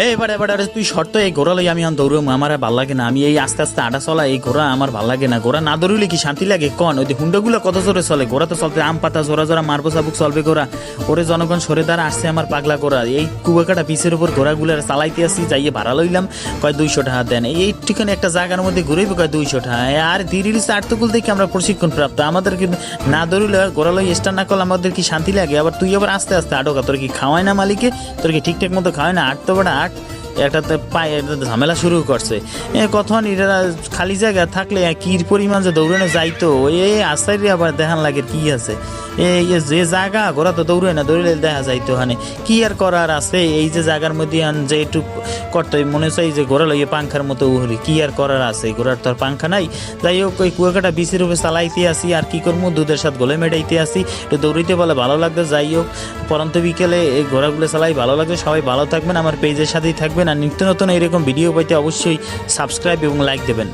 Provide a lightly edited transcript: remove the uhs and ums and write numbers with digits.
এবারে তুই শর্ত এই ঘোরা লই আমি দৌড়ম আমার আর ভাল লাগে না। আমি এই আস্তে আস্তে আটা চলা এই ঘোরা আমার ভাল লাগে না। ঘোরা না দৌড়লে কি শান্তি লাগে কন? ওই হুন্ডাগুলো কত জোরে চলে, ঘোরা তো চলতে আম পাতা জোরা জোরা মারবো চাবুক চলবে ঘোরা। ওরে জনগণ সরে দ্বারা আসছে আমার পাগলা ঘোরা। এই কুয়াকাটা পিসের উপর ঘোরাগুলো চালাইতে আসি, যাইয়ে ভাড়া লইলাম কয় 200 টাকা দেন। এইটুখানে একটা জায়গার মধ্যে ঘুরেইব কয় 200 টাকা। আর ধীরে আর্তকুল দেখে আমরা প্রশিক্ষণ প্রাপ্ত, আমাদের কি না দৌড়লে ঘোরা লই স্টার না করলে আমাদের কি শান্তি লাগে? আবার তুই আবার আস্তে আস্তে আটকা, তোর কি খাওয়ায় না মালিকে? তোর কি ঠিকঠাক মতো খাওয়ায় না? আটতে বড় আট একটাতে পায়ে ঝামেলা শুরু করছে। কখন এরা খালি জায়গা থাকলে কি পরিমাণ যে দৌড়ানো যাইতো, এই আস্তাই আবার দেখান লাগে কি আছে। এই যে জায়গা ঘোরা তো দৌড়ে না, দৌড়লে দেখা যাইতো ওখানে কি আর করার আছে। এই যে জায়গার মধ্যে যে একটু করতে মনে চাই যে ঘোরা লইয়ে পাংখার মতো উহরি, কি আর করার আছে? ঘোরার তো আর পাংখা নাই। যাই হোক ওই কুয়াকাটা বিচের উপরে চালাইতে আসি, আর কি করবো দুধের সাথে গোলে মেটাইতে আসি, একটু দৌড়িতে বলে ভালো লাগবে। যাই হোক পরন্ত বিকেলে এই ঘোরাগুলো চালাই ভালো লাগবে। সবাই ভালো থাকবেন, আমার পেজের সাথেই থাকবেন, আর নিত্য নতুন এরকম ভিডিও পাইতে অবশ্যই সাবস্ক্রাইব এবং লাইক দেবেন।